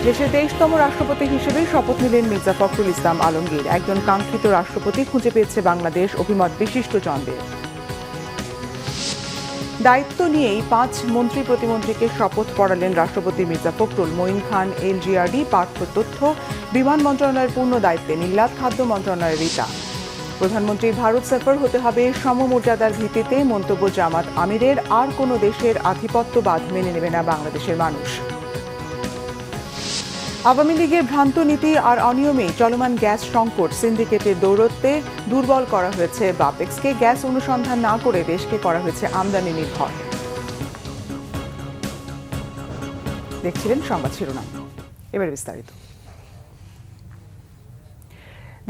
দেশের 23তম রাষ্ট্রপতি হিসেবে শপথ নিলেন মির্জা ফখরুল ইসলাম আলমগীর। একজন কাঙ্ক্ষিত রাষ্ট্রপতি খুঁজে পেয়েছে বাংলাদেশ, অভিমত বিশিষ্টজনদের। দায়িত্ব নিয়েই 5 মন্ত্রী প্রতিমন্ত্রীকে শপথ পড়ালেন রাষ্ট্রপতি মির্জা ফখরুল। মঈন খান এলজিআরডি, পার্থ তথ্য বিমান মন্ত্রণালয়ের পূর্ণ দায়িত্বে নীলাদ, খাদ্য মন্ত্রণালয়ের রিতা। প্রধানমন্ত্রীর ভারত সফর হতে হবে সমমর্যাদার ভিত্তিতে, মন্তব্য জামাত আমিরের। আর কোনো দেশের আধিপত্যবাদ মেনে নেবে না বাংলাদেশের মানুষ। আওয়ামী লীগের ভ্রান্ত নীতি আর অনিয়মে চলমান গ্যাস সংকট সিন্ডিকেটের দৌরত্বে দুর্বল করা হয়েছে বাপেক্সকে। গ্যাস অনুসন্ধান না করে দেশকে করা হয়েছে আমদানি নির্ভর। দেখছিলেন সংবাদ শিরোনাম, এবার বিস্তারিত।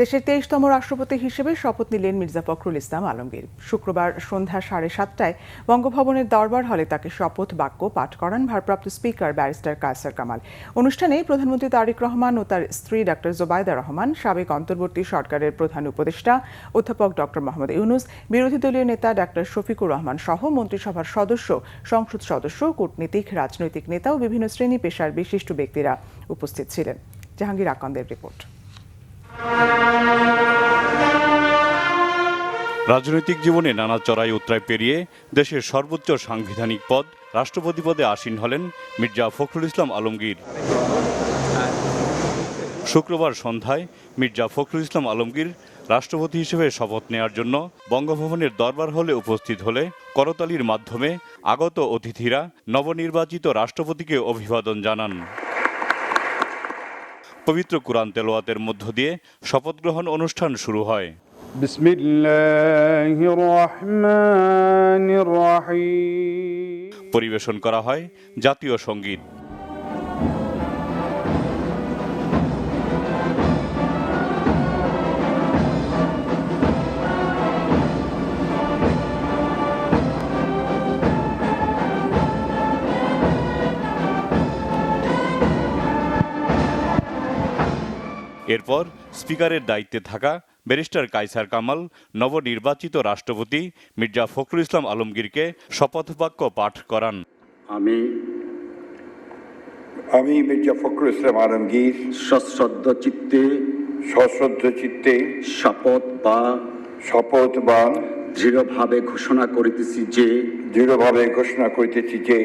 দেশের 23তম রাষ্ট্রপতি হিসেবে শপথ নিলেন মির্জা ফখরুল ইসলাম আলমগীর। শুক্রবার সন্ধ্যা 7:30টায় বঙ্গভবনের দরবার হলে তাকে শপথ বাক্য পাঠ করান ভারপ্রাপ্ত স্পিকার ব্যারিস্টার কায়সার কামাল। অনুষ্ঠানে প্রধানমন্ত্রী তারেক রহমান ও তার স্ত্রী ডক্টর জোবায়দা রহমান, সাবেক অন্তর্বর্তী সরকারের প্রধান উপদেষ্টা অধ্যাপক ডক্টর মোহাম্মদ ইউনুস, বিরোধী দলীয় নেতা ডক্টর শফিকুর রহমান সহ মন্ত্রিসভার সদস্য, সংসদ সদস্য, কূটনীতিক, রাজনৈতিক নেতা ও বিভিন্ন শ্রেণী পেশার বিশিষ্ট ব্যক্তিরা উপস্থিত ছিলেন। জাহাঙ্গীর আকন্দের রিপোর্ট। রাজনৈতিক জীবনে নানা চড়াই উতরাই পেরিয়ে দেশের সর্বোচ্চ সাংবিধানিক পদ রাষ্ট্রপতি পদে আসীন হলেন মির্জা ফখরুল ইসলাম আলমগীর। শুক্রবার সন্ধ্যায় মির্জা ফখরুল ইসলাম আলমগীর রাষ্ট্রপতি হিসেবে শপথ নেয়ার জন্য বঙ্গভবনের দরবার হলে উপস্থিত হলে করতালির মাধ্যমে আগত অতিথিরা নবনির্বাচিত রাষ্ট্রপতিকে অভিবাদন জানান। পবিত্র কুরআন তেলাওয়াতের মধ্য দিয়ে শপথ গ্রহণ অনুষ্ঠান শুরু হয়। বিসমিল্লাহির রহমানির রহিম। পরিবেশন করা হয় জাতীয় সঙ্গীত। এরপর স্পিকারের দায়িত্বে থাকা ব্যারিস্টার কায়সার কামাল নবনির্বাচিত রাষ্ট্রপতি মির্জা ফখরুল ইসলাম আলমগীরকে শপথ বাক্য পাঠ করান। আমি মির্জা ফখরুল ইসলাম আলমগীর সশ্রদ্ধ চিত্তে শপথ বা দৃঢ়ভাবে ঘোষণা করিতেছি যে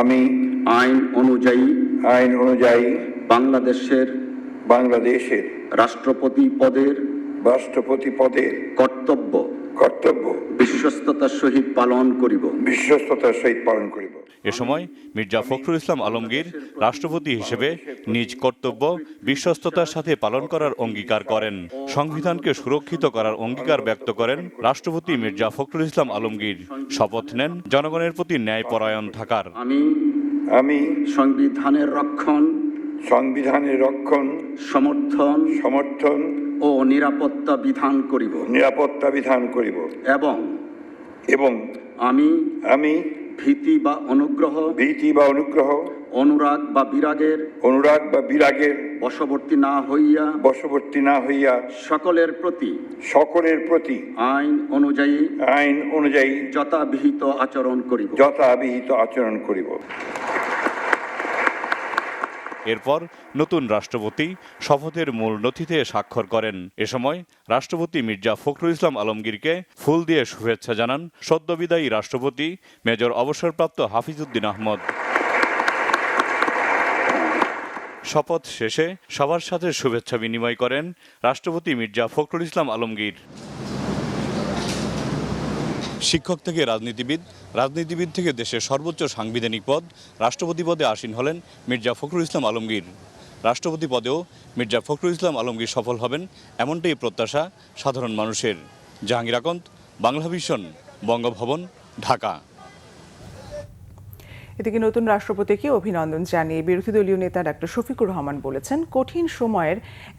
আমি আইন অনুযায়ী বাংলাদেশের রাষ্ট্রপতি পদের কর্তব্য বিশ্বস্ততার সহিত পালন করিব। এ সময় মির্জা ফখরুল ইসলাম আলমগীর রাষ্ট্রপতি হিসেবে নিজ কর্তব্য বিশ্বস্ততার সাথে পালন করার অঙ্গীকার করেন। সংবিধানকে সুরক্ষিত করার অঙ্গীকার ব্যক্ত করেন রাষ্ট্রপতি মির্জা ফখরুল ইসলাম আলমগীর। শপথ নেন জনগণের প্রতি ন্যায়পরায়ণ থাকার। আমি সংবিধানের রক্ষণ সমর্থন ও নিরাপত্তা বিধান করিব এবং আমি ভীতি বা অনুগ্রহ অনুরাগ বা বিরাগের বশবর্তী না হইয়া সকলের প্রতি আইন অনুযায়ী যথাবিহিত আচরণ করিব। এরপর নতুন রাষ্ট্রপতি শপথের মূল নথিতে স্বাক্ষর করেন। এ সময় রাষ্ট্রপতি মির্জা ফখরুল ইসলাম আলমগীরকে ফুল দিয়ে শুভেচ্ছা জানান সদ্যবিদায়ী রাষ্ট্রপতি মেজর অবসরপ্রাপ্ত হাফিজউদ্দিন আহমদ। শপথ শেষে সবার সাথে শুভেচ্ছা বিনিময় করেন রাষ্ট্রপতি মির্জা ফখরুল ইসলাম আলমগীর। শিক্ষক থেকে রাজনীতিবিদ থেকে দেশের সর্বোচ্চ সাংবিধানিক পদ রাষ্ট্রপতি পদে আসীন হলেন মির্জা ফখরুল ইসলাম আলমগীর। রাষ্ট্রপতি পদেও মির্জা ফখরুল ইসলাম আলমগীর সফল হবেন এমনটাই প্রত্যাশা সাধারণ মানুষের। জাহাঙ্গীর আকন্দ, বাংলা ভিশন, বঙ্গভবন, ঢাকা। এদিকে নতুন রাষ্ট্রপতিকে অভিনন্দন জানিয়ে বিরোধী দলীয় নেতা ডক্টর শফিকুর রহমান বলেছেন, কঠিন সময়ের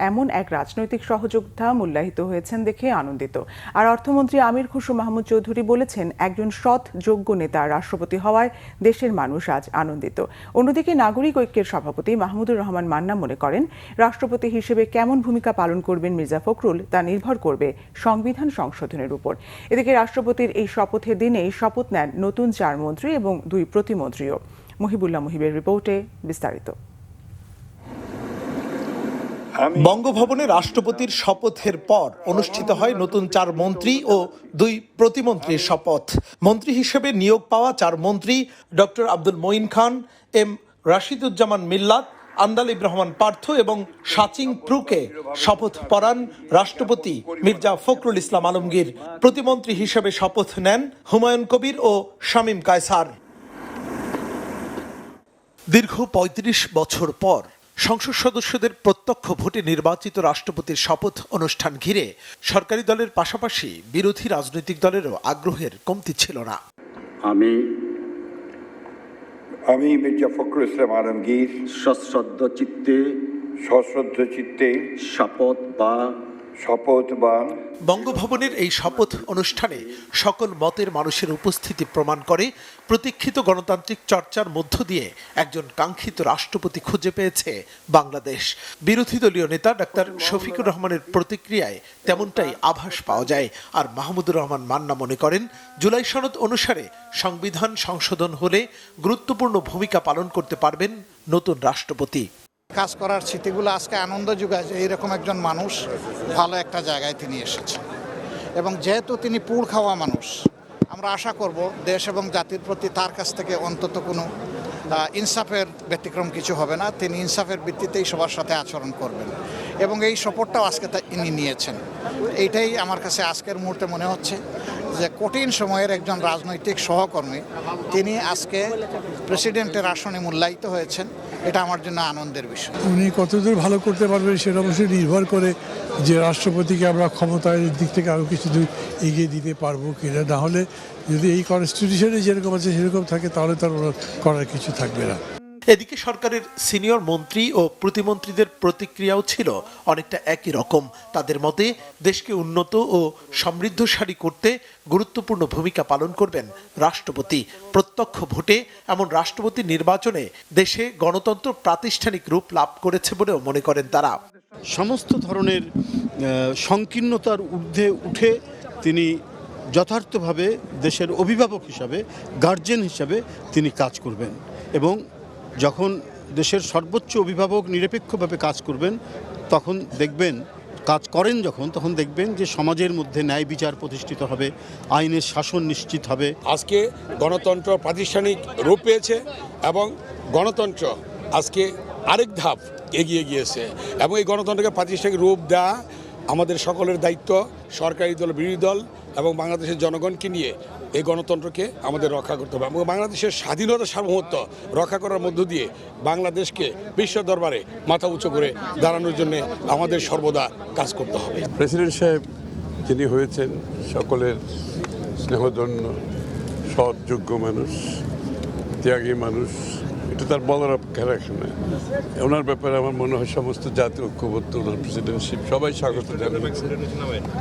এমন এক রাজনৈতিক সহযোদ্ধা মূল্যায়িত হয়েছেন দেখে আনন্দিত। আর অর্থমন্ত্রী আমির খসরু মাহমুদ চৌধুরী বলেছেন, একজন সৎ যোগ্য নেতা রাষ্ট্রপতি হওয়ায় দেশের মানুষ আজ আনন্দিত। অন্যদিকে নাগরিক ঐক্যের সভাপতি মাহমুদুর রহমান মান্না মনে করেন, রাষ্ট্রপতি হিসেবে কেমন ভূমিকা পালন করবেন মির্জা ফখরুল তা নির্ভর করবে সংবিধান সংশোধনের উপর। এদিকে রাষ্ট্রপতির এই শপথের দিনেই শপথ নেন নতুন 4 মন্ত্রী এবং 2 প্রতিমন্ত্রীও। মহিবুল্লাহ মুহিবের রিপোর্টে বিস্তারিত। বঙ্গভবনে রাষ্ট্রপতির শপথের পর অনুষ্ঠিত হয় নতুন 4 মন্ত্রী ও 2 প্রতিমন্ত্রীর শপথ। মন্ত্রী হিসেবে নিয়োগ পাওয়া 4 মন্ত্রী ডক্টর আব্দুল মঈন খান, এম রাশিদুজ্জামান মিল্লাত, আন্দালিব রহমান পার্থ এবং সাচিং প্রুকে শপথ পড়ান রাষ্ট্রপতি মির্জা ফখরুল ইসলাম আলমগীর। প্রতিমন্ত্রী হিসেবে শপথ নেন হুমায়ুন কবির ও শামীম কায়সার। দীর্ঘ ৩৫ বছর পর সংসদ সদস্যদের প্রত্যক্ষ ভোটে নির্বাচিত রাষ্ট্রপতির শপথ অনুষ্ঠান ঘিরে সরকারি দলের পাশাপাশি বিরোধী রাজনৈতিক দলেরও আগ্রহের কমতি ছিল না। আমি মির্জা ফখরুল ইসলাম আলমগীর সশ্রদ্ধ চিত্তে শপথ বা বঙ্গভবনের এই শপথ অনুষ্ঠানে সকল মতের মানুষের উপস্থিতি প্রমাণ করে প্রতীক্ষিত গণতান্ত্রিক চর্চার মধ্য দিয়ে একজন কাঙ্ক্ষিত রাষ্ট্রপতি খুঁজে পেয়েছে বাংলাদেশ। বিরোধী দলীয় নেতা ডাক্তার শফিকুর রহমানের প্রতিক্রিয়ায় তেমনটাই আভাস পাওয়া যায়। আর মাহমুদুর রহমান মান্না মনে করেন, জুলাই সনদ অনুসারে সংবিধান সংশোধন হলে গুরুত্বপূর্ণ ভূমিকা পালন করতে পারবেন নতুন রাষ্ট্রপতি। কাজ করার স্মৃতিগুলো আজকে আনন্দ যোগায় যে এইরকম একজন মানুষ ভালো একটা জায়গায় তিনি এসেছেন, এবং যেহেতু তিনি পুড় খাওয়া মানুষ, আমরা আশা করব দেশ এবং জাতির প্রতি তার কাছ থেকে অন্তত কোনো ইনসাফের ব্যতিক্রম কিছু হবে না। তিনি ইনসাফের ভিত্তিতেই সবার সাথে আচরণ করবেন, এবং এই শপথটাও আজকে ইনি নিয়েছেন। এইটাই আমার কাছে আজকের মুহূর্তে মনে হচ্ছে যে কঠিন সময়ের একজন রাজনৈতিক সহকর্মী তিনি আজকে প্রেসিডেন্টের আসনে মূল্যায়িত হয়েছেন। এটা আমার জন্য আনন্দের বিষয়। উনি কতদূর ভালো করতে পারবেন সেটা অবশ্যই নির্ভর করে যে রাষ্ট্রপতিকে আমরা ক্ষমতার দিক থেকে আরও কিছু দূর এগিয়ে দিতে পারবো কিনা। না হলে যদি এই কনস্টিটিউশনে যেরকম আছে সেরকম থাকে তাহলে তার করার কিছু থাকবে না। এদিকে সরকারের সিনিয়র মন্ত্রী ও প্রতিমন্ত্রীদের প্রতিক্রিয়াও ছিল অনেকটা একই রকম। তাদের মতে দেশকে উন্নত ও সমৃদ্ধশালী করতে গুরুত্বপূর্ণ ভূমিকা পালন করবেন রাষ্ট্রপতি। প্রত্যক্ষ ভোটে এমন রাষ্ট্রপতি নির্বাচনে দেশে গণতন্ত্র প্রাতিষ্ঠানিক রূপ লাভ করেছে বলেও মনে করেন তারা। সমস্ত ধরনের সংকীর্ণতার ঊর্ধ্বে উঠে তিনি যথার্থভাবে দেশের অভিভাবক হিসাবে, গার্জেন হিসাবে তিনি কাজ করবেন, এবং যখন দেশের সর্বোচ্চ অভিভাবক নিরপেক্ষভাবে কাজ করবেন তখন দেখবেন, তখন দেখবেন যে সমাজের মধ্যে ন্যায় বিচার প্রতিষ্ঠিত হবে, আইনের শাসন নিশ্চিত হবে। আজকে গণতন্ত্র প্রাতিষ্ঠানিক রূপ পেয়েছে এবং গণতন্ত্র আজকে আরেক ধাপ এগিয়ে গিয়েছে, এবং এই গণতন্ত্রকে প্রাতিষ্ঠানিক রূপ দেওয়া আমাদের সকলের দায়িত্ব। সরকারি দল, বিরোধী দল এবং বাংলাদেশের জনগণকে নিয়ে এই গণতন্ত্রকে আমাদের রক্ষা করতে হবে, এবং বাংলাদেশের স্বাধীনতা সার্বভৌমত্ব রক্ষা করার মধ্য দিয়ে বাংলাদেশকে বিশ্ব দরবারে মাথা উঁচু করে দাঁড়ানোর জন্য আমাদের সর্বদা কাজ করতে হবে। প্রেসিডেন্ট সাহেব যিনি হয়েছেন সকলের স্নেহধন্য, সৎ, যোগ্য মানুষ, ত্যাগী মানুষ, এটা তার বলার অপেক্ষা রাখে না। ওনার ব্যাপারে আমার মনে হয় সমস্ত জাতীয় ঐক্যবদ্ধ, ওনার প্রেসিডেন্টশিপ সবাই স্বাগত জানাবে।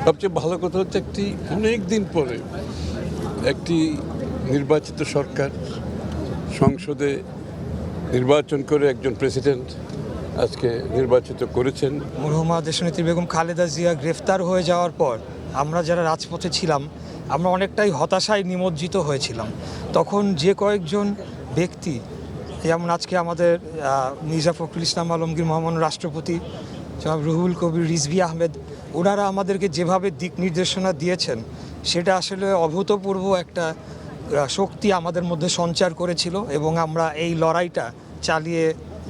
সবচেয়ে ভালো কথা হচ্ছে অনেক দিন পরে একটি নির্বাচিত সরকার সংসদে নির্বাচন করে একজন প্রেসিডেন্ট আজকে নির্বাচিত করেছেন। মরহুমা দেশনেত্রী বেগম খালেদা জিয়া গ্রেফতার হয়ে যাওয়ার পর আমরা যারা রাজপথে ছিলাম আমরা অনেকটাই হতাশায় নিমজ্জিত হয়েছিলাম। তখন যে কয়েকজন ব্যক্তি, যেমন আজকে আমাদের মির্জা ফখরুল ইসলাম আলমগীর মহামান্য রাষ্ট্রপতি, জনাব রুহুল কবির রিজভী আহমেদ, ওনারা আমাদেরকে যেভাবে দিক নির্দেশনা দিয়েছেন সেটা আসলে অভূতপূর্ব একটা শক্তি আমাদের মধ্যে সঞ্চার করেছিল, এবং আমরা এই লড়াইটা চালিয়ে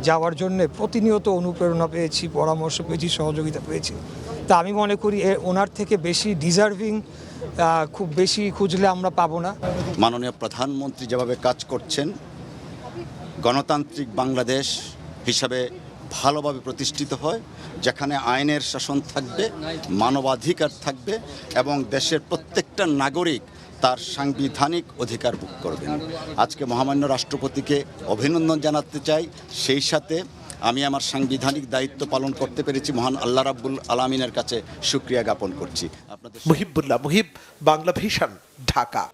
যাওয়ার জন্য প্রতিনিয়ত অনুপ্রেরণা পেয়েছি, পরামর্শ পেয়েছি, সহযোগিতা পেয়েছি। তা আমি মনে করি ওনার থেকে বেশি ডিজার্ভিং খুব বেশি খুঁজলে আমরা পাবো না। মাননীয় প্রধানমন্ত্রী যেভাবে কাজ করছেন, গণতান্ত্রিক বাংলাদেশ হিসাবে ভালোভাবে প্রতিষ্ঠিত হয়, যেখানে আইনের শাসন থাকবে, মানবাধিকার থাকবে, এবং দেশের প্রত্যেকটা নাগরিক তার সাংবিধানিক অধিকার ভোগ করবেন। আজকে মহামান্য রাষ্ট্রপতিকে অভিনন্দন জানাতে চাই, সেই সাথে আমি আমার সাংবিধানিক দায়িত্ব পালন করতে পেরেছি মহান আল্লাহ রাব্বুল আলামিনের কাছে শুকরিয়া জ্ঞাপন করছি। মুহিবুল্লাহ মুহিব, বাংলা ভিশন, ঢাকা।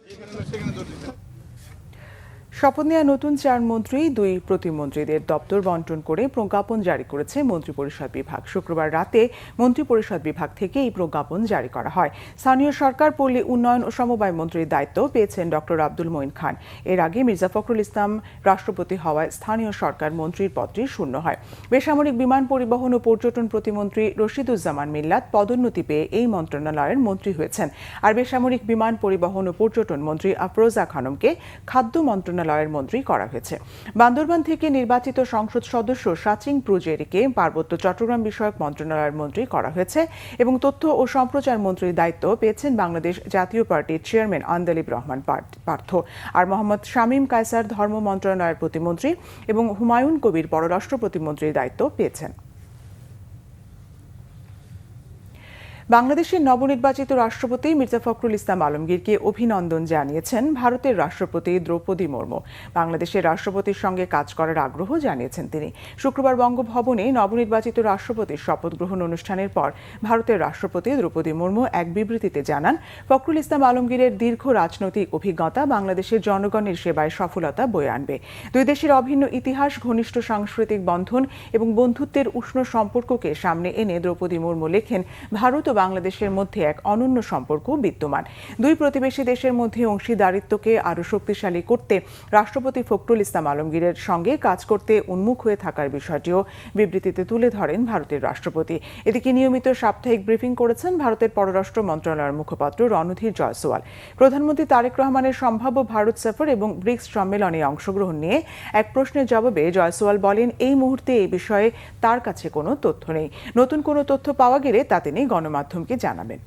শপথ নেওয়া নতুন 4 মন্ত্রী 2 প্রতিমন্ত্রীদের দপ্তর বন্টন করে প্রজ্ঞাপন জারি করেছে মন্ত্রিপরিষদ বিভাগ। শুক্রবার রাতে মন্ত্রিপরিষদ বিভাগ থেকে এই প্রজ্ঞাপন জারি করা হয়। স্থানীয় সরকার, পল্লী উন্নয়ন ও সমবায় মন্ত্রীর দায়িত্ব পেয়েছেন ডক্টর আব্দুল মঈন খান। এর আগে মির্জা ফখরুল ইসলাম রাষ্ট্রপতি হওয়ায় স্থানীয় সরকার মন্ত্রীর পদটি শূন্য হয়। বেসামরিক বিমান পরিবহন ও পর্যটন প্রতিমন্ত্রী রশিদুজ্জামান মিল্লাত পদোন্নতি পেয়ে এই মন্ত্রণালয়ের মন্ত্রী হয়েছেন। আর বেসামরিক বিমান পরিবহন ও পর্যটন মন্ত্রী আফরোজা খানমকে খাদ্য মন্ত্রণালয়ের মন্ত্রী করা হয়েছে। বান্দরবান থেকে নির্বাচিত সংসদ সদস্য সাচিং প্রুজেরিকে পার্বত্য চট্টগ্রাম বিষয়ক মন্ত্রণালয়ের মন্ত্রী করা হয়েছে এবং তথ্য ও সম্প্রচার মন্ত্রীর দায়িত্ব পেয়েছেন বাংলাদেশ জাতীয় পার্টির চেয়ারম্যান আন্দালিব রহমান পার্থ। আর মোহাম্মদ শামীম কায়সার ধর্ম মন্ত্রণালয়ের প্রতিমন্ত্রী এবং হুমায়ুন কবির পররাষ্ট্র প্রতিমন্ত্রীর দায়িত্ব পেয়েছেন। বাংলাদেশের নবনির্বাচিত রাষ্ট্রপতি মির্জা ফখরুল ইসলাম আলমগীরকে অভিনন্দন জানিয়েছেন ভারতের রাষ্ট্রপতি দ্রৌপদী মুর্মু। বাংলাদেশের রাষ্ট্রপতির সঙ্গে কাজ করার আগ্রহ জানিয়েছেন তিনি। শুক্রবার বঙ্গভবনে নবনির্বাচিত রাষ্ট্রপতির শপথ গ্রহণ অনুষ্ঠানের পর ভারতের রাষ্ট্রপতি দ্রৌপদী মুর্মু এক বিবৃতিতে জানান, ফখরুল ইসলাম আলমগীরের দীর্ঘ রাজনৈতিক অভিজ্ঞতা বাংলাদেশের জনগণের সেবায় সফলতা বয়ে আনবে। দুই দেশের অভিন্ন ইতিহাস, ঘনিষ্ঠ সাংস্কৃতিক বন্ধন এবং বন্ধুত্বের উষ্ণ সম্পর্ককে সামনে এনে দ্রৌপদী মুর্মু লেখেন, ভারত ও বাংলাদেশের মধ্যে এক অনন্য সম্পর্ক বিদ্যমান। দুই প্রতিবেশী দেশের মধ্যে অংশীদারিত্বকে আরও শক্তিশালী করতে রাষ্ট্রপতি ফখরুল ইসলাম আলমগীরের সঙ্গে কাজ করতে উন্মুখ হয়ে থাকার বিষয়টিও বিবৃতিতে তুলে ধরেন ভারতের রাষ্ট্রপতি। এদিকে নিয়মিত সাপ্তাহিক ব্রিফিং করেছেন ভারতের পররাষ্ট্র মন্ত্রণালয়ের মুখপাত্র রণধীর জয়সওয়াল। প্রধানমন্ত্রী তারেক রহমানের সম্ভাব্য ভারত সফর এবং ব্রিক্স সম্মেলনে অংশগ্রহণ নিয়ে এক প্রশ্নের জবাবে জয়সওয়াল বলেন, এই মুহূর্তে এই বিষয়ে তার কাছে কোনো তথ্য নেই। নতুন কোনো তথ্য পাওয়া গেলে তা তিনি গণমাধ্যমকে জানাবেন।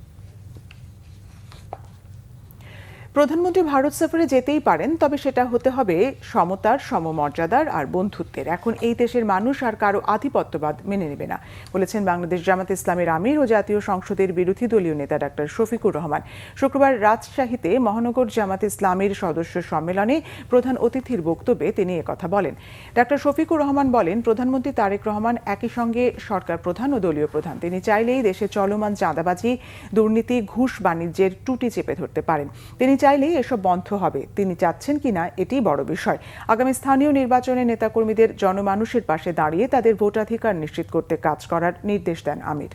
প্রধানমন্ত্রী ভারত সফরে যেতেই পারেন, তবে সেটা হতে হবে সমতার, সমমর্যাদার আর বন্ধুত্বের। এখন এই দেশের মানুষ আর কারো আধিপত্যবাদ মেনে নেবে না, বলেছেন বাংলাদেশ জামাত ইসলামের আমির ও জাতীয় সংসদের বিরোধী দলীয় নেতা ডাক্তার শফিকুর রহমান। শুক্রবার রাজশাহীতে মহানগর জামাত ইসলামের সদস্য সম্মেলনে প্রধান অতিথির বক্তব্যে তিনি একথা বলেন। ডাক্তার শফিকুর রহমান বলেন, প্রধানমন্ত্রী তারেক রহমান একই সঙ্গে সরকার প্রধান ও দলীয় প্রধান। তিনি চাইলেই দেশে চলমান চাঁদাবাজি, দুর্নীতি, ঘুষ বাণিজ্যের টুটি চেপে ধরতে পারেন। তিনি চাইলেই এসব বন্ধ হবে। তিনি চাচ্ছেন কিনা এটি বড় বিষয়। আগামী স্থানীয় নির্বাচনে নেতাকর্মীদের জনমানুষের পাশে দাঁড়িয়ে তাদের ভোটাধিকার নিশ্চিত করতে কাজ করার নির্দেশ দেন আমির।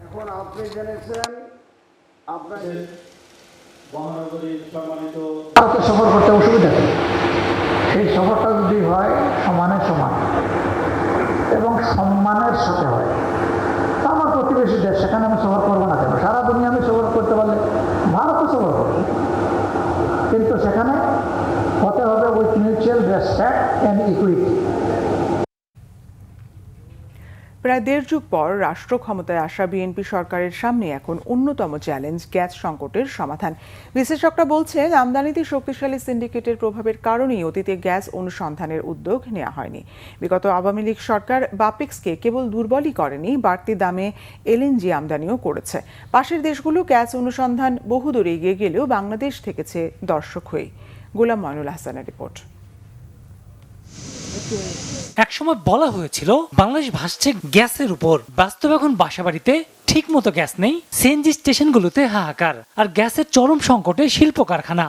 এখন আপনি জেনেছেন আপনাদের মহানগরীর সম্মানিত সফর করতে অসুবিধা নেই। সেই সফরটা যদি হয় সমানে সমান এবং সম্মানের সাথে হয়, আমার প্রতিবেশী দেশ, সেখানে আমি সফর করবো না কেন? সারা দুনিয়া আমি সফর করতে পারলে ভারতও সফর করবো, কিন্তু সেখানে হতে হবে with mutual respect and equity. প্রায় 1.5 যুগ পর রাষ্ট্র ক্ষমতায় আসা বিএনপি সরকারের সামনে এখন অন্যতম চ্যালেঞ্জ গ্যাস সংকটের সমাধান। বিশেষজ্ঞরা বলছেন, আমদানিতে শক্তিশালী সিন্ডিকেটের প্রভাবের কারণেই অতীতে গ্যাস অনুসন্ধানের উদ্যোগ নেওয়া হয়নি। বিগত আওয়ামী লীগ সরকার বাপেক্সকে কেবল দুর্বলই করেনি, বাড়তি দামে এলএনজি আমদানিও করেছে। পাশের দেশগুলো গ্যাস অনুসন্ধান বহুদূর এগিয়ে গেলেও বাংলাদেশ থেকেছে দর্শক হয়ে। গোলাম ময়নুল হাসানের রিপোর্ট। একসময় বলা হয়েছিল বাংলাদেশ ভাসছে গ্যাসের উপর। বাস্তবে এখন বাসাবাড়িতে ঠিক মতো গ্যাস নেই, সিএনজি স্টেশনগুলোতে হাহাকার, আর গ্যাসের চরম সংকটে শিল্প কারখানা।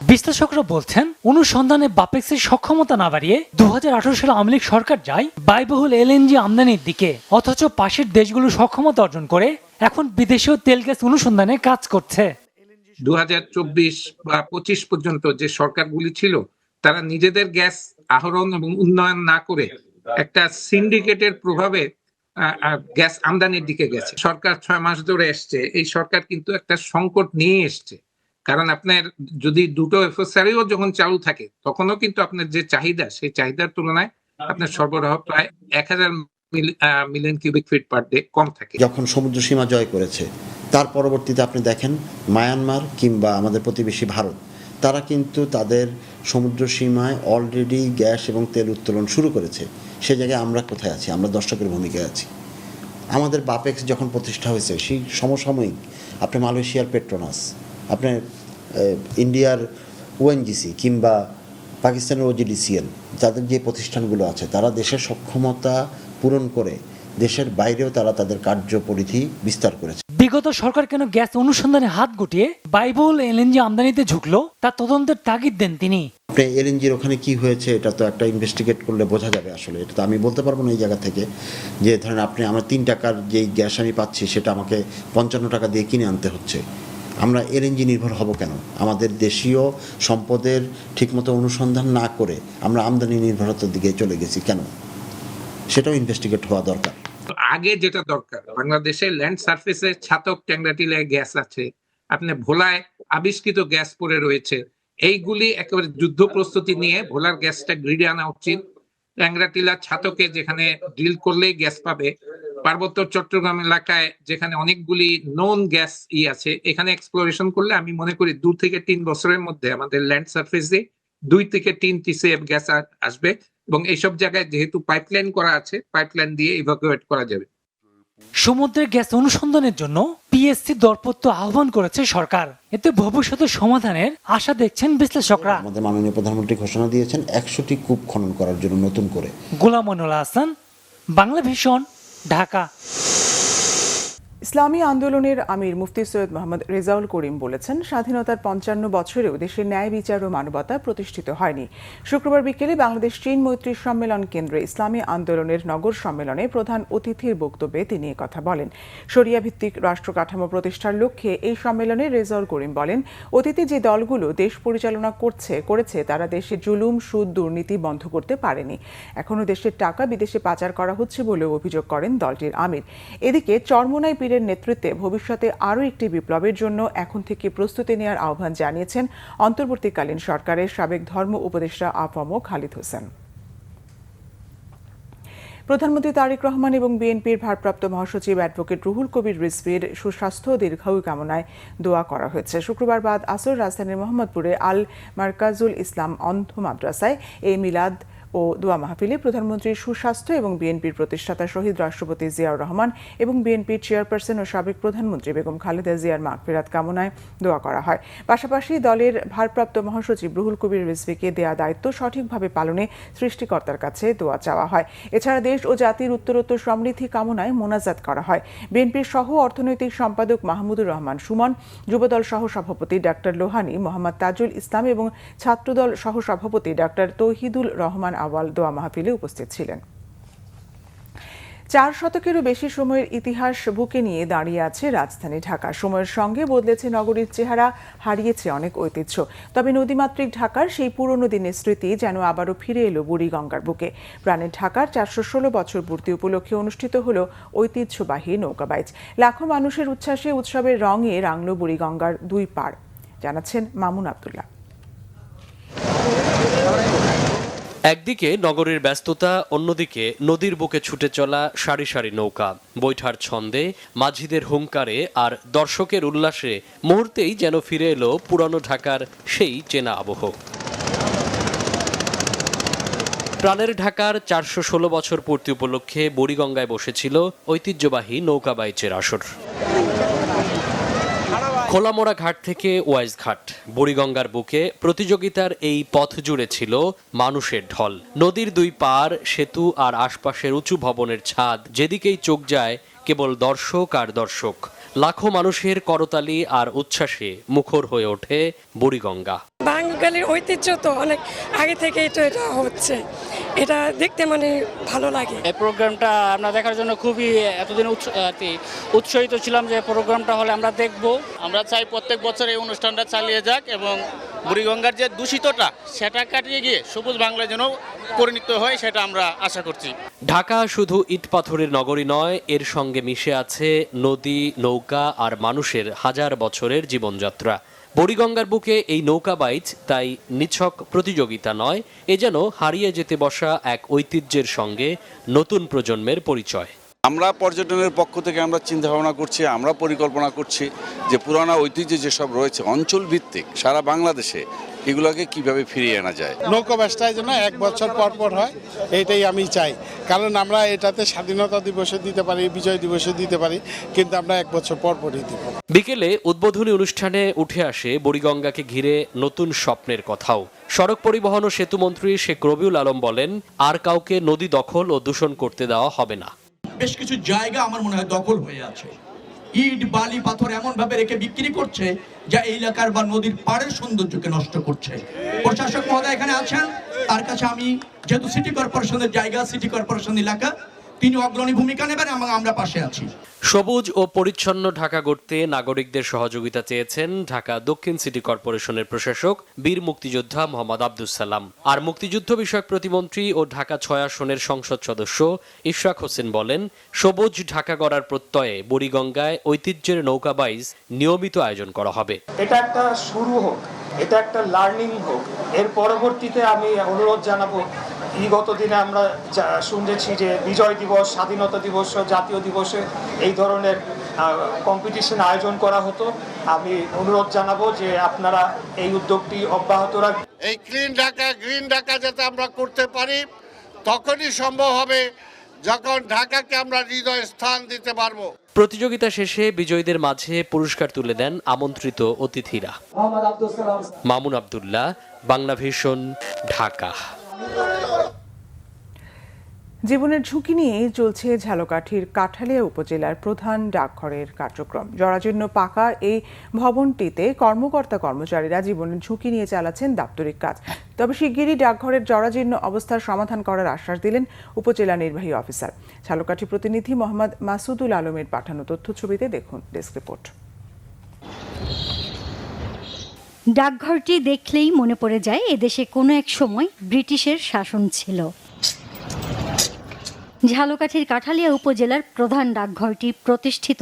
বিশ্লেষকরা বলছেন, অনুসন্ধানে বাপেক্সের সক্ষমতা না বাড়িয়ে 2018 সালে আওয়ামী লীগ সরকার যায় ব্যয়বহুল এলএনজি আমদানির দিকে, অথচ পাশের দেশগুলো সক্ষমতা অর্জন করে এখন বিদেশীয় তেল গ্যাস অনুসন্ধানে কাজ করছে। 2024 বা 25 পর্যন্ত যে সরকারগুলি ছিল, তারা নিজেদের গ্যাস আহরণ এবং উন্নয়ন না করে একটা সিন্ডিকেটের প্রভাবে গ্যাস আমদানির দিকে গেছে। সরকার 6 মাস ধরে এসছে, এই সরকার কিন্তু একটা সংকট নিয়ে এসছে। কারণ আপনার যদি দুটো এফএসআরও যখন চালু থাকে, তখনও কিন্তু আপনার যে চাহিদা, সেই চাহিদার তুলনায় আপনার সরবরাহ প্রায় 1000 million cubic feet per day কম থাকে। যখন সমুদ্র সীমা জয় করেছে, তার পরবর্তীতে আপনি দেখেন মায়ানমার কিংবা আমাদের প্রতিবেশী ভারত, তারা কিন্তু তাদের সমুদ্র সীমায় অলরেডি গ্যাস এবং তেল উত্তোলন শুরু করেছে। সে জায়গায় আমরা কোথায় আছি? আমরা দর্শকের ভূমিকায় আছি। আমাদের বাপেক্স যখন প্রতিষ্ঠা হয়েছে, সেই সমসাময়িক আপনি মালয়েশিয়ার পেট্রোনাস, আপনার ইন্ডিয়ার ওএনজিসি কিংবা পাকিস্তানের ওজিডিসিএল, যাদের যে প্রতিষ্ঠানগুলো আছে, তারা দেশের সক্ষমতা পূরণ করে দেশের বাইরেও তারা তাদের কার্যপরিধি বিস্তার করেছে। বিগত সরকার কেন গ্যাস অনুসন্ধানে হাত গুটিয়ে ব্যয়বহুল এলএনজি আমদানিতে ঝুঁকলো তা তদন্তের তাগিদ দেন তিনি। আপনি এলএনজির ওখানে কি হয়েছে এটা তো একটা ইনভেস্টিগেট করলে বোঝা যাবে। আসলে এটা তো আমি বলতে পারবো না এই জায়গা থেকে যে ধরেন আপনি আমার 3 টাকার যেই গ্যাস আমি পাচ্ছি সেটা আমাকে 55 টাকা দিয়ে কিনে আনতে হচ্ছে। আমরা এলএনজি নির্ভর হব কেন? আমাদের দেশীয় সম্পদের ঠিকমতো অনুসন্ধান না করে আমরা আমদানি নির্ভরতার দিকে চলে গেছি কেন? সেটাও ইনভেস্টিগেট হওয়া দরকার। আগে যেটা দরকার, বাংলাদেশের ল্যান্ড সার্ফেসে ছাতক ট্যাংরাটিলায় গ্যাস আছে, আপনি ভোলায় আবিষ্কৃত গ্যাস পড়ে রয়েছে, এইগুলি একেবারে যুদ্ধ প্রস্তুতি নিয়ে ভোলার গ্যাসটা গ্রিডে আনা উচিত। ট্যাংরাটিলা ছাতকে যেখানে ড্রিল করলেই গ্যাস পাবে, পার্বত্য চট্টগ্রাম এলাকায় যেখানে অনেকগুলি নন গ্যাস আছে, এখানে এক্সপ্লোরেশন করলে আমি মনে করি 2 থেকে 3 বছরের মধ্যে আমাদের ল্যান্ড সার্ফেসে 2 থেকে 3 TCF গ্যাস আসবে এবং এইসব জায়গায় যেহেতু পাইপলাইন করা আছে, পাইপলাইন দিয়ে ইভাকুয়েট করা যাবে। সমুদ্রের গ্যাস অনুসন্ধানের জন্য পিএসসি দরপত্র আহ্বান করেছে সরকার। এতে ভবিষ্যতে সমাধানের আশা দেখছেন বিশ্লেষকরা। আমাদের মাননীয় প্রধানমন্ত্রী ঘোষণা দিয়েছেন 100টি কূপ খনন করার জন্য নতুন করে। গোলাম মনিরুল হাসান, বাংলা ভিশন, ঢাকা। ইসলামী আন্দোলনের আমির মুফতি সৈয়দ মোহাম্মদ রেজাউল করিম বলেছেন, স্বাধীনতার 55 বছরেও দেশের ন্যায় বিচার ও মানবতা প্রতিষ্ঠিত হয়নি। শুক্রবার বিকেলে বাংলাদেশ চীন মৈত্রী সম্মেলন কেন্দ্রে ইসলামী আন্দোলনের নগর সম্মেলনে প্রধান অতিথির বক্তব্যে তিনি কথা বলেন। শরিয়া ভিত্তিক রাষ্ট্র কাঠামো প্রতিষ্ঠার লক্ষ্যে এই সম্মেলনে রেজাউল করিম বলেন, অতীতে যে দলগুলো দেশ পরিচালনা করেছে তারা দেশে জুলুম, সুদ, দুর্নীতি বন্ধ করতে পারেনি। এখনও দেশের টাকা বিদেশে পাচার করা হচ্ছে বলেও অভিযোগ করেন দলটির আমির। এদিকে চরমোনাই পীরের নেতৃত্বে ভবিষ্যতে আরও একটি বিপ্লবের জন্য এখন থেকে প্রস্তুতি নেওয়ার আহ্বান জানিয়েছেন অন্তর্বর্তীকালীন সরকারের সাবেক ধর্ম উপদেষ্টা আফম খালিদ হোসেন। প্রধানমন্ত্রী তারেক রহমান এবং বিএনপির ভারপ্রাপ্ত মহাসচিব অ্যাডভোকেট রুহুল কবির রিজভীর সুস্বাস্থ্য ও দীর্ঘায়ু কামনায় দোয়া করা হয়েছে। শুক্রবার বাদ আসর রাজধানীর মোহাম্মদপুরে আল মার্কাজুল ইসলাম অন্ধ মাদ্রাসায় এই মিলাদ ও দোয়া মাহফিলে প্রধানমন্ত্রীর সুস্বাস্থ্য এবং বিএনপির প্রতিষ্ঠাতা শহীদ রাষ্ট্রপতি জিয়াউর রহমান এবং বিএনপির চেয়ারপারসন ও সাবেক প্রধানমন্ত্রী বেগম খালেদা জিয়ার মাগফিরাত কামনায় দোয়া করা হয়। পাশাপাশি দলের ভারপ্রাপ্ত মহাসচিব রুহুল কবির রিজভীকে দেয়া দায়িত্ব সঠিকভাবে পালনে সৃষ্টিকর্তার কাছে দোয়া চাওয়া হয়। এছাড়া দেশ ও জাতির উত্তরোত্তর সমৃদ্ধি কামনায় মোনাজাত করা হয়। বিএনপির সহ অর্থনৈতিক সম্পাদক মাহমুদুর রহমান সুমন, যুবদল সহ সভাপতি ডাক্তার লোহানী, মোহাম্মদ তাজুল ইসলাম এবং ছাত্রদল সহ সভাপতি ডাক্তার তৌহিদুল রহমান আওয়াল দোয়া মাহফিলে উপস্থিত ছিলেন। 4 শতকেরও বেশি সময়ের ইতিহাস বুকে নিয়ে দাঁড়িয়ে আছে রাজধানী ঢাকা। সময়ের সঙ্গে বদলেছে নগরীর চেহারা, হারিয়েছে অনেক ঐতিহ্য। তবে নদীমাতৃক ঢাকার সেই পুরনো দিনের স্মৃতি যেন আবারও ফিরে এলো বুড়িগঙ্গার বুকে। প্রাণের ঢাকার 416 বছর পূর্তি উপলক্ষে অনুষ্ঠিত হলো ঐতিহ্যবাহী নৌকাবাইচ। লাখো মানুষের উচ্ছ্বাসে উৎসবের রঙে রাঙল বুড়িগঙ্গার 2 পাড়। জানাচ্ছেন মামুন আব্দুল্লাহ। একদিকে নগরীর ব্যস্ততা, অন্যদিকে নদীর বুকে ছুটে চলা সারি সারি নৌকা, বৈঠার ছন্দে, মাঝিদের হুঙ্কারে আর দর্শকের উল্লাসে মুহূর্তেই যেন ফিরে এলো পুরানো ঢাকার সেই চেনা আবহ। প্রাণের ঢাকার 416 বছর পূর্তি উপলক্ষে বুড়িগঙ্গায় বসেছিল ঐতিহ্যবাহী নৌকাবাইচের আসর। খোলামোড়া ঘাট থেকে ওয়াইজ ঘাট, বুড়িগঙ্গার বুকে প্রতিযোগিতার এই পথ জুড়ে ছিল মানুষের ঢল। নদীর 2 পার, সেতু আর আশপাশের উঁচু ভবনের ছাদ, যেদিকেই চোখ যায় কেবল দর্শক আর দর্শক। লাখো মানুষের করতালি আর উচ্ছ্বাসে মুখর হয়ে ওঠে বুড়িগঙ্গা। বাঙালির ঐতিহ্য তো অনেক আগে থেকেই তো এটা হচ্ছে, এটা দেখতে মানে ভালো লাগে। এই প্রোগ্রামটা আমরা দেখার জন্য খুবই এতদিন উৎসাহিত ছিলাম যে প্রোগ্রামটা হলে আমরা দেখব। আমরা চাই প্রত্যেক বছর এই অনুষ্ঠানটা চালিয়ে যাক এবং বুড়িগঙ্গার যে দূষিতটা সেটা কাটিয়ে গিয়ে সবুজ বাংলা যেন পরিণত হয় সেটা আমরা আশা করছি। ঢাকা শুধু ইট পাথরের নগরী নয়, এর সঙ্গে মিশে আছে নদী, নৌকা আর মানুষের হাজার বছরের জীবনযাত্রা। বুড়িগঙ্গার বুকে এই নৌকাবাইচ তাই নিছক প্রতিযোগিতা নয়, এ যেন হারিয়ে যেতে বসা এক ঐতিহ্যের সঙ্গে নতুন প্রজন্মের পরিচয়। আমরা পর্যটনের পক্ষ থেকে আমরা চিন্তা ভাবনা করছি, আমরা পরিকল্পনা করছি যে পুরানো ঐতিহ্য যেসব রয়েছে অঞ্চল ভিত্তিক সারা বাংলাদেশে, এগুলোকে কিভাবে ফিরিয়ে আনা যায়। নৌকাবাসটা যেন 1 বছর পর পর হয়, এইটাই আমি চাই। কারণ আমরা এটাতে স্বাধীনতা দিবসে দিতে পারি, বিজয় দিবসে দিতে পারি, কিন্তু আমরা 1 বছর পর পরই দিব। বিকেলে উদ্বোধনী অনুষ্ঠানে উঠে আসে বুড়িগঙ্গাকে ঘিরে নতুন স্বপ্নের কথাও। সড়ক পরিবহন ও সেতুমন্ত্রী শেখ রবিউল আলম বলেন, আর কাউকে নদী দখল ও দূষণ করতে দেওয়া হবে না। বেশ কিছু জায়গা আমার মনে হয় দখল হয়ে আছে, ইট বালি পাথর এমন ভাবে রেখে বিক্রি করছে যা এই এলাকার বা নদীর পাড়ের সৌন্দর্যকে নষ্ট করছে। প্রশাসক মহোদয় এখানে আছেন, তার কাছে আমি যেহেতু সিটি কর্পোরেশনের জায়গা, সিটি কর্পোরেশন এলাকা, তিনি অগ্রণী ভূমিকা নেবেন এবং আমরা পাশে আছি। সবুজ ও পরিচ্ছন্ন ঢাকা গড়তে নাগরিকদের সহযোগিতা চেয়েছেন ঢাকা দক্ষিণ সিটি কর্পোরেশনের প্রশাসক বীর মুক্তিযোদ্ধা মোহাম্মদ আব্দুস সালাম। আর মুক্তিযুদ্ধ বিষয়ক প্রতিমন্ত্রী ও ঢাকা ৬ আসনের সংসদ সদস্য ইশরাক হোসেন বলেন, সবুজ ঢাকা গড়ার প্রত্যয়ে বুড়িগঙ্গায় ঐতিহ্যের নৌকা বাইচ নিয়মিত আয়োজন করা হবে। এটা একটা শুরু হোক, এটা একটা লার্নিং হোক। এর পরবর্তীতে আমি অনুরোধ জানাবো, বিগত দিনে আমরা শুনেছি যে বিজয় দিবস, স্বাধীনতা দিবস, জাতীয় দিবসে এই ধরনের কম্পিটিশন আয়োজন করা হতো। আমি অনুরোধ জানাবো যে আপনারা এই উদ্যোগটি অব্যাহত রাখবেন। এই ক্লিন ঢাকা, গ্রিন ঢাকা যাতে আমরা করতে পারি, তখনই সম্ভব হবে যখন ঢাকাকে আমরা হৃদয় স্থান দিতে পারবো। প্রতিযোগিতা শেষে বিজয়ীদের মাঝে পুরস্কার তুলে দেন আমন্ত্রিত অতিথিরা। মামুন আব্দুল্লাহ, বাংলা ভিশন, ঢাকা। জীবনের ঝুঁকি নিয়ে চলছে ঝালকাঠির কাঠালিয়া উপজেলার প্রধান ডাকঘরের কার্যক্রম। জরাজীর্ণ পাকা এই ভবনটিতে কর্মকর্তা কর্মচারীরা জীবনের ঝুঁকি নিয়ে চালাচ্ছেন দাপ্তরিক কাজ। তবে শিগগিরই ডাকঘরের জরাজীর্ণ অবস্থার সমাধান করার আশ্বাস দিলেন উপজেলা নির্বাহী অফিসার। ঝালকাঠি প্রতিনিধি মোহাম্মদ মাসুদুল আলমের পাঠানো তথ্য ছবিতে দেখুন ডেস্ক রিপোর্ট। ডাকঘরটি দেখলেই মনে পড়ে যায় এদেশে কোনো এক সময় ব্রিটিশের শাসন ছিল। ঝালকাঠির কাঠালিয়া উপজেলার প্রধান ডাকঘরটি প্রতিষ্ঠিত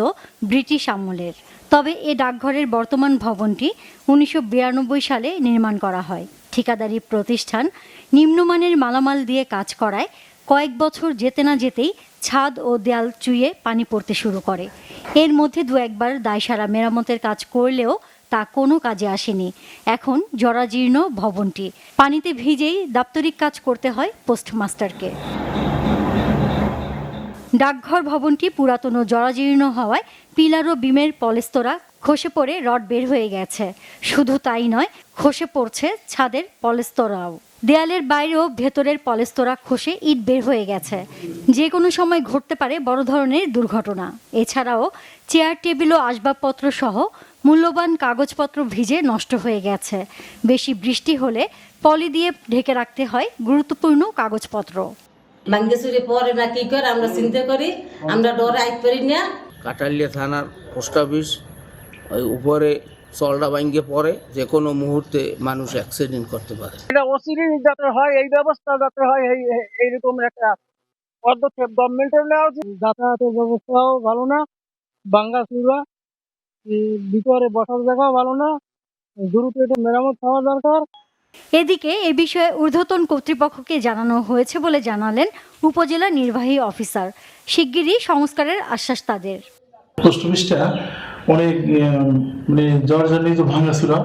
ব্রিটিশ আমলের। তবে এ ডাকঘরের বর্তমান ভবনটি 1992 সালে নির্মাণ করা হয়। ঠিকাদারি প্রতিষ্ঠান নিম্নমানের মালামাল দিয়ে কাজ করায় কয়েক বছর যেতে না যেতেই ছাদ ও দেয়াল চুইয়ে পানি পড়তে শুরু করে। এর মধ্যে দু একবার দায়সারা মেরামতের কাজ করলেও তা কোনো কাজে আসেনি। এখন জরাজীর্ণ ভবনটি পানিতে ভিজেই দাপ্তরিক কাজ করতে হয় পোস্টমাস্টারকে। ডাকঘর ভবনটি পুরাতন ও জরাজীর্ণ হওয়ায় পিলার ও বিমের পলেস্তরা খসে পড়ে রড বের হয়ে গেছে। শুধু তাই নয়, খসে পড়ছে ছাদের পলেস্তরাও। দেয়ালের বাইরেও ভেতরের পলেস্তরা খসে ইট বের হয়ে গেছে। যে কোনো সময় ঘটতে পারে বড় ধরনের দুর্ঘটনা। এছাড়াও চেয়ার টেবিল ও আসবাবপত্র সহ মূল্যবান কাগজপত্র ভিজে নষ্ট হয়ে গেছে। বেশি বৃষ্টি হলে পলি দিয়ে ঢেকে রাখতে হয় গুরুত্বপূর্ণ কাগজপত্র। বাঙ্গেশ্বরী পরে না কি করে আমরা চিন্তা করি, আমরা ডরে আইতে পারি না। কাঠালিয়া থানার পোস্ট অফিস, ওই উপরে চলটা ভাঙ্গে পড়ে, যে কোনো মুহূর্তে মানুষ অ্যাক্সিডেন্ট করতে পারে। এটা অচিরেই যাতে হয়, এই ব্যবস্থা যাতে হয়, এইরকম একটা পদক্ষেপ গভর্নমেন্টের নেওয়া উচিত। যাতায়াতের ব্যবস্থাও ভালো না, বাঙ্গাচুরা ভিতরে বসার জায়গাও ভালো না, দ্রুত এটা মেরামত হওয়া দরকার। এদিকে এ বিষয়ে ঊর্ধ্বতন কর্তৃপক্ষকে জানানো হয়েছে বলে জানালেন উপজেলা নির্বাহী অফিসার। শিগগিরই সংস্কারের আশ্বাস তাদের। পোস্ট অফিসটা অনেক মানে জর্জরিত ভাঙাচুরা,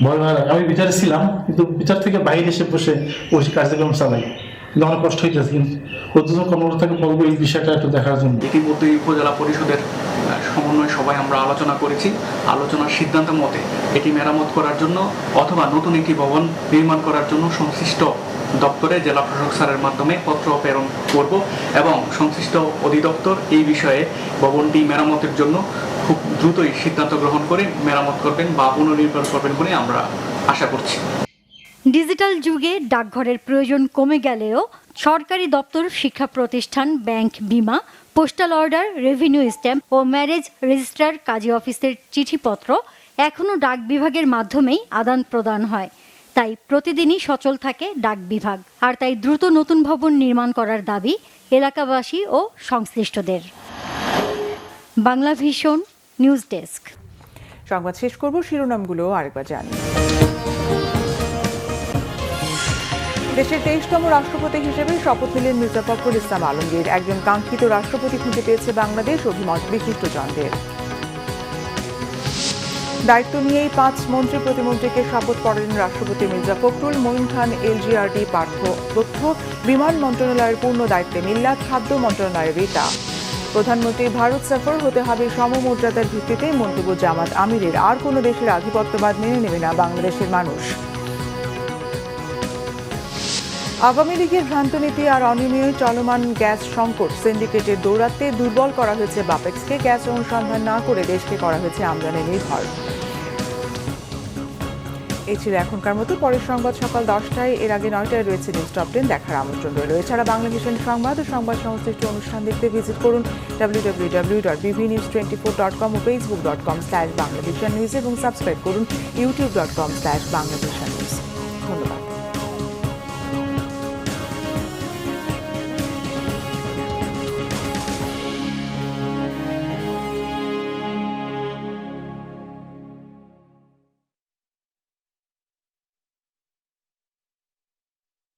ভয় ভয় লাগে। আমি বিচারে ছিলাম, কিন্তু বিচার থেকে বাইরে এসে বসে ওই কার্যক্রম চালাই, কিন্তু অনেক কষ্ট হইতেছে। কিন্তু ঊর্ধ্বতন কর্মকর্তাকে বলবো এই বিষয়টা একটু দেখার জন্য। ইতিমধ্যে উপজেলা পরিষদের সমন্বয় সভায় আমরা আলোচনা করেছি। আলোচনার সিদ্ধান্ত মতে এটি মেরামত করার জন্য অথবা নতুন একটি ভবন নির্মাণ করার জন্য সংশ্লিষ্ট দপ্তরে জেলা প্রশাসক স্যারের মাধ্যমে পত্র প্রেরণ করব এবং সংশ্লিষ্ট অধিদপ্তর এই বিষয়ে ভবনটি মেরামতের জন্য খুব দ্রুতই সিদ্ধান্ত গ্রহণ করে মেরামত করবেন বা পুনর্নির্মাণ করবেন বলে আমরা আশা করছি। ডিজিটাল যুগে ডাকঘরের প্রয়োজন কমে গেলেও সরকারি দপ্তর, শিক্ষা প্রতিষ্ঠান, ব্যাংক, বিমা, পোস্টাল অর্ডার, রেভিনিউ স্ট্যাম্প ও ম্যারেজ রেজিস্ট্রার, কাজী অফিসের চিঠিপত্র এখনও ডাক বিভাগের মাধ্যমেই আদান প্রদান হয়। তাই প্রতিদিনই সচল থাকে ডাক বিভাগ। আর তাই দ্রুত নতুন ভবন নির্মাণ করার দাবি এলাকাবাসী ও সংশ্লিষ্টদের। Bangla vision news desk. সংবাদ শেষ করব, শিরোনামগুলো আরেকবার জানি। দেশের 23তম রাষ্ট্রপতি হিসেবে শপথ নিলেন মির্জা ফখরুল ইসলাম আলমগীর। একজন কাঙ্ক্ষিত রাষ্ট্রপতি খুঁজে পেয়েছে বাংলাদেশ, অভিমত বিশিষ্টজনদের। দায়িত্ব নিয়েই 5 মন্ত্রী প্রতিমন্ত্রীকে শপথ পড়ালেন রাষ্ট্রপতি মির্জা ফখরুল। মঈন খান এলজিআরডি পার্থ, তথ্য বিমান মন্ত্রণালয়ের পূর্ণ দায়িত্বে মিল্লাত, খাদ্য মন্ত্রণালয়ের রিতা। প্রধানমন্ত্রীর ভারত সফর হতে হবে সমমর্যাদার ভিত্তিতে, মন্তব্য জামাত আমিরের। আর কোনো দেশের আধিপত্যবাদ মেনে নেবে না বাংলাদেশের মানুষ। আওয়ামী লীগের ভ্রান্ত নীতি আর অনিয়মে চলমান গ্যাস সংকট সিন্ডিকেটের দৌরাত্মে দুর্বল করা হয়েছে বাপেক্সকে। গ্যাস অনুসন্ধান না করে দেশকে করা হয়েছে আমদানি নির্ভর। এই ছিল এখনকার মতো। পরের সংবাদ সকাল 10টায়, এর আগে 9টায় রয়েছে নিউজ টপ 10 দেখার আমন্ত্রণ রইল। এছাড়া বাংলা ভিশন সংবাদ ও সংবাদ সংশ্লিষ্ট অনুষ্ঠান দেখতে ভিজিট করুন www.bbnews24.com ও facebook.com/banglavishnnews এবং সাবস্ক্রাইব করুন youtube.com/banglavishnnews।